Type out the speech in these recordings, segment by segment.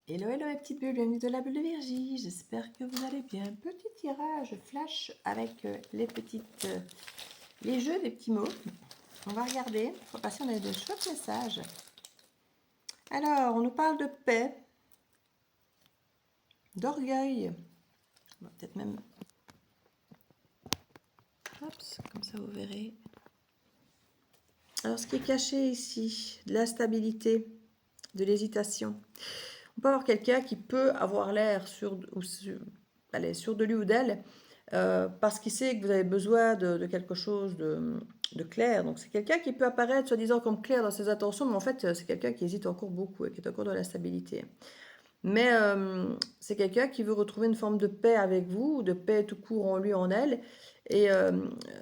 Hello, hello mes petites bulles, bienvenue de la bulle de Virgie, j'espère que vous allez bien. Petit tirage flash avec les jeux des petits mots. On va regarder, on va passer, on a de chouettes messages. Alors, on nous parle de paix, d'orgueil, on va peut-être même... Hop, comme ça vous verrez. Alors, ce qui est caché ici, de l'instabilité, de l'hésitation. On peut avoir quelqu'un qui peut avoir l'air sûr de lui ou d'elle, parce qu'il sait que vous avez besoin de quelque chose de clair. Donc c'est quelqu'un qui peut apparaître soi-disant comme clair dans ses intentions, mais en fait c'est quelqu'un qui hésite encore beaucoup et qui est encore dans l'instabilité. Mais c'est quelqu'un qui veut retrouver une forme de paix avec vous, ou de paix tout court en lui, en elle. Et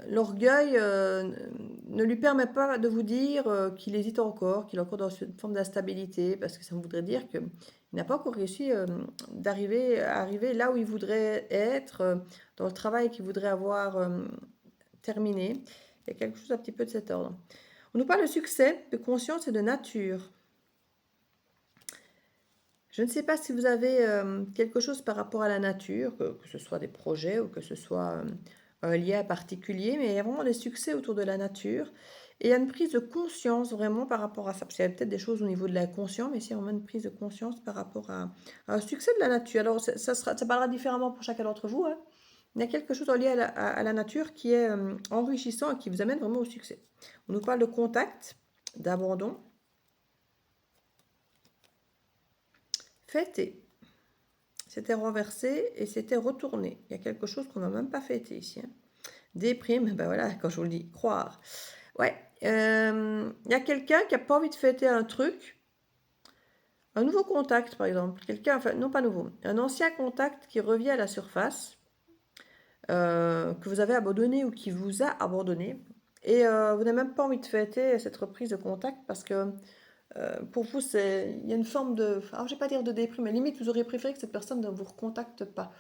l'orgueil ne lui permet pas de vous dire qu'il hésite encore, qu'il est encore dans une forme d'instabilité, parce que ça voudrait dire qu'il n'a pas encore réussi à arriver là où il voudrait être, dans le travail qu'il voudrait avoir terminé. Il y a quelque chose un petit peu de cet ordre. On nous parle de succès, de conscience et de nature. Je ne sais pas si vous avez quelque chose par rapport à la nature, que ce soit des projets ou que ce soit un lien particulier, mais il y a vraiment des succès autour de la nature. Et il y a une prise de conscience vraiment par rapport à ça. Parce qu'il y a peut-être des choses au niveau de l'inconscient, mais c'est vraiment une prise de conscience par rapport à un succès de la nature. Alors, ça parlera différemment pour chacun d'entre vous, hein. Il y a quelque chose en lien à la nature qui est enrichissant et qui vous amène vraiment au succès. On nous parle de contact, d'abandon. Fêter. C'était renversé et c'était retourné. Il y a quelque chose qu'on n'a même pas fêté ici, hein. Déprime, ben voilà, quand je vous le dis, croire. Ouais, il y a quelqu'un qui n'a pas envie de fêter un truc, un nouveau contact par exemple, quelqu'un, enfin non pas nouveau, un ancien contact qui revient à la surface, que vous avez abandonné ou qui vous a abandonné, et vous n'avez même pas envie de fêter cette reprise de contact parce que pour vous, il y a une forme de, alors je vais pas dire de déprime, mais limite vous auriez préféré que cette personne ne vous recontacte pas.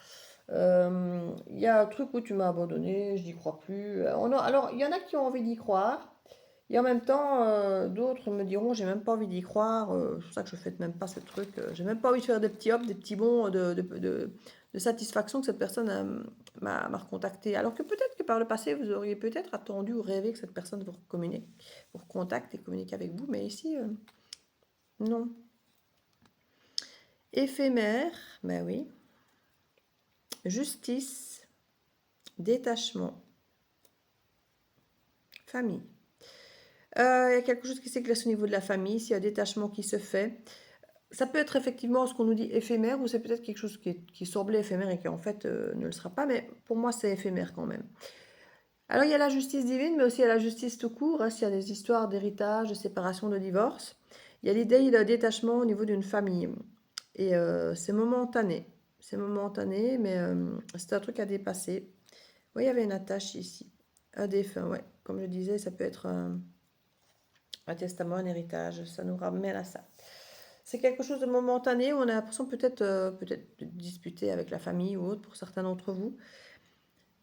Il y a un truc où tu m'as abandonné, je n'y crois plus. Alors, il y en a qui ont envie d'y croire, et en même temps, d'autres me diront, j'ai même pas envie d'y croire, c'est pour ça que je fête même pas ce truc, j'ai même pas envie de faire des petits hops, des petits bonds de satisfaction que cette personne m'a recontacté. Alors que peut-être que par le passé, vous auriez peut-être attendu ou rêvé que cette personne vous communique, vous recontacte et communique avec vous, mais ici, non. Éphémère, ben oui. Justice, détachement, famille. Il y a quelque chose qui s'éclaircit au niveau de la famille, s'il y a un détachement qui se fait. Ça peut être effectivement ce qu'on nous dit éphémère, ou c'est peut-être quelque chose qui semblait éphémère et qui en fait ne le sera pas, mais pour moi c'est éphémère quand même. Alors il y a la justice divine, mais aussi il y a la justice tout court, hein, s'il y a des histoires d'héritage, de séparation, de divorce. Il y a l'idée d'un détachement au niveau d'une famille. Et c'est momentané. C'est momentané, mais c'est un truc à dépasser. Oui, il y avait une attache ici. Un défunt, ouais. Comme je disais, ça peut être un testament, un héritage. Ça nous ramène à ça. C'est quelque chose de momentané où on a l'impression peut-être de disputer avec la famille ou autre pour certains d'entre vous.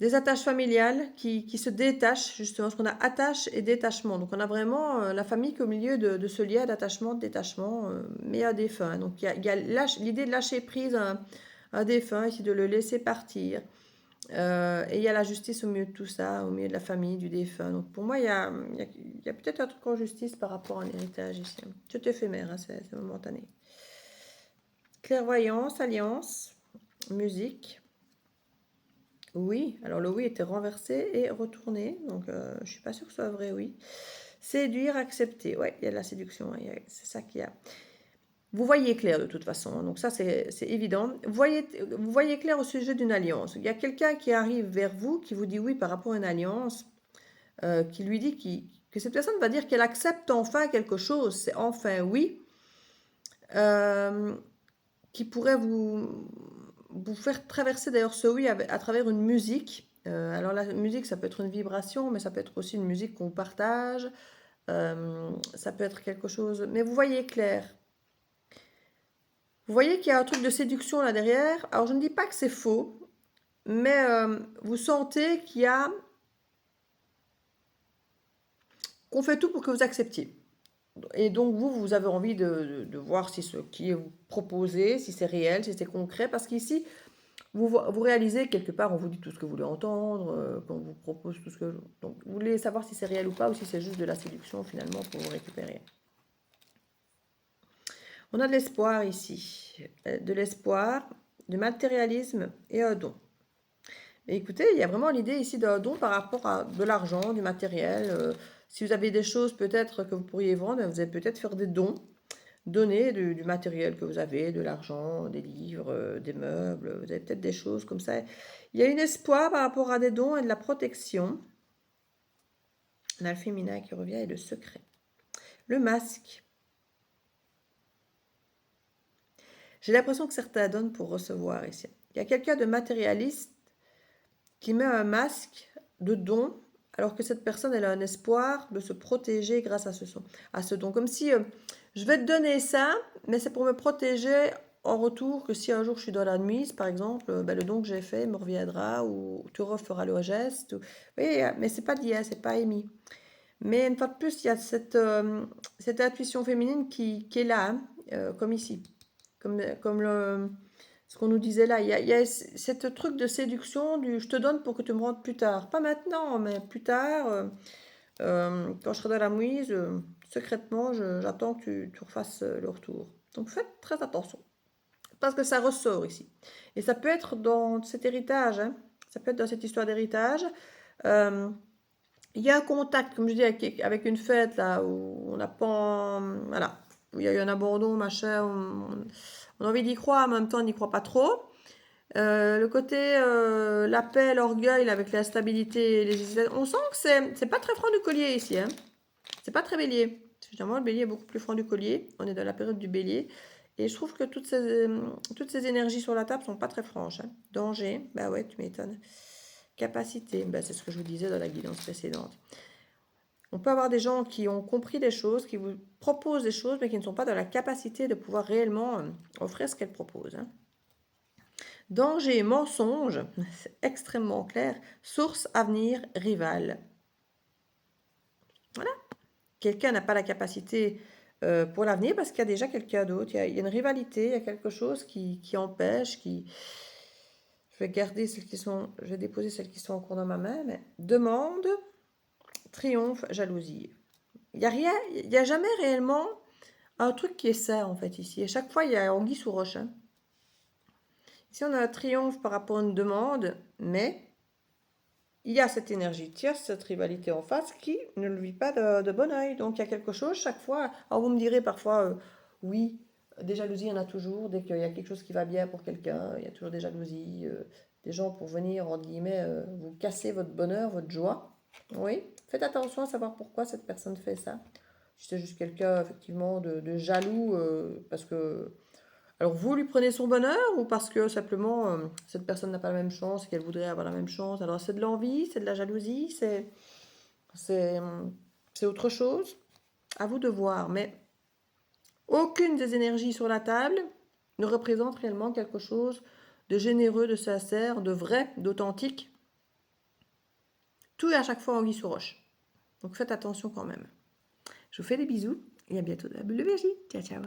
Des attaches familiales qui se détachent, justement, parce qu'on a attache et détachement. Donc on a vraiment la famille qui est au milieu de ce lien d'attachement, de détachement, mais à défunt. Donc il y a l'idée de lâcher prise à un défunt, ici de le laisser partir. Et il y a la justice au milieu de tout ça, au milieu de la famille, du défunt. Donc pour moi, il y a peut-être un truc en justice par rapport à un héritage ici. C'est éphémère, hein, c'est momentané. Clairvoyance, alliance, musique. Oui, alors le oui était renversé et retourné, donc je suis pas sûre que ce soit vrai, oui. Séduire, accepter, ouais, il y a de la séduction, hein, c'est ça qu'il y a. Vous voyez clair de toute façon, hein, donc ça c'est évident. Vous voyez clair au sujet d'une alliance. Il y a quelqu'un qui arrive vers vous, qui vous dit oui par rapport à une alliance, qui lui dit que cette personne va dire qu'elle accepte enfin quelque chose, c'est enfin oui, euh, qui pourrait vous faire traverser d'ailleurs ce oui à travers une musique. Alors la musique, ça peut être une vibration, mais ça peut être aussi une musique qu'on partage, ça peut être quelque chose, mais vous voyez clair. Vous voyez qu'il y a un truc de séduction là derrière. Alors je ne dis pas que c'est faux, mais vous sentez qu'il y a qu'on fait tout pour que vous acceptiez. Et donc, vous avez envie de voir si ce qui est proposé, si c'est réel, si c'est concret, parce qu'ici, vous réalisez quelque part, on vous dit tout ce que vous voulez entendre, qu'on vous propose tout ce que... Donc, vous voulez savoir si c'est réel ou pas, ou si c'est juste de la séduction, finalement, pour vous récupérer. On a de l'espoir ici, de l'espoir, du matérialisme et un don. Et écoutez, il y a vraiment l'idée ici d'un don par rapport à de l'argent, du matériel. Si vous avez des choses peut-être que vous pourriez vendre, vous allez peut-être faire des dons, donner du matériel que vous avez, de l'argent, des livres, des meubles, vous avez peut-être des choses comme ça. Il y a un espoir par rapport à des dons et de la protection. On a le féminin qui revient et le secret. Le masque. J'ai l'impression que certains donnent pour recevoir ici. Il y a quelqu'un de matérialiste qui met un masque de don, alors que cette personne, elle a un espoir de se protéger grâce à ce don. Comme si je vais te donner ça, mais c'est pour me protéger en retour que si un jour je suis dans la nuit, par exemple, ben, le don que j'ai fait me reviendra ou tu referas le geste. Oui, mais c'est pas d'IA, c'est pas émis. Mais une fois de plus, il y a cette intuition féminine qui est là, hein, comme ici. Comme ce qu'on nous disait là. Il y a ce truc de séduction du je te donne pour que tu me rendes plus tard. Pas maintenant, mais plus tard, quand je serai dans la mouise, secrètement, j'attends que tu refasses le retour. Donc faites très attention. Parce que ça ressort ici. Et ça peut être dans cet héritage, hein. Ça peut être dans cette histoire d'héritage. Euh, il y a un contact, comme je dis, avec une fête là où on n'a pas. Voilà. Où il y a eu un abandon, machin. On a envie d'y croire, mais en même temps, on n'y croit pas trop. Le côté la paix, l'orgueil là, avec la stabilité, les hésitations. On sent que c'est pas très franc du collier ici. Hein. C'est pas très bélier. Finalement, le bélier est beaucoup plus franc du collier. On est dans la période du bélier. Et je trouve que toutes ces énergies sur la table sont pas très franches. Hein. Danger, bah ouais, tu m'étonnes. Capacité, bah c'est ce que je vous disais dans la guidance précédente. On peut avoir des gens qui ont compris des choses, qui vous proposent des choses, mais qui ne sont pas dans la capacité de pouvoir réellement offrir ce qu'elles proposent. Hein. Danger, mensonge, c'est extrêmement clair. Source, avenir, rival. Voilà. Quelqu'un n'a pas la capacité pour l'avenir parce qu'il y a déjà quelqu'un d'autre. Il y a une rivalité, il y a quelque chose qui empêche, qui... Je vais garder celles qui sont... Je vais déposer celles qui sont encore dans ma main, mais demande, triomphe, jalousie. Il n'y a rien, il n'y a jamais réellement un truc qui est ça, en fait, ici. À chaque fois, il y a anguille sous roche. Hein. Ici, on a un triomphe par rapport à une demande, mais il y a cette énergie tierce, cette rivalité en face qui ne le vit pas de bon oeil. Donc, il y a quelque chose chaque fois. Alors, vous me direz parfois, oui, des jalousies, il y en a toujours. Dès qu'il y a quelque chose qui va bien pour quelqu'un, il y a toujours des jalousies. Des gens pour venir, entre guillemets, vous casser votre bonheur, votre joie. Oui, faites attention à savoir pourquoi cette personne fait ça. Si c'est juste quelqu'un, effectivement, de jaloux, parce que... Alors, vous lui prenez son bonheur ou parce que simplement, cette personne n'a pas la même chance et qu'elle voudrait avoir la même chance. Alors, c'est de l'envie, c'est de la jalousie, c'est, c'est autre chose. À vous de voir. Mais aucune des énergies sur la table ne représente réellement quelque chose de généreux, de sincère, de vrai, d'authentique. Tout est à chaque fois anguille sous roche. Donc, faites attention quand même. Je vous fais des bisous et à bientôt dans la bulle de Virgie. Ciao, ciao.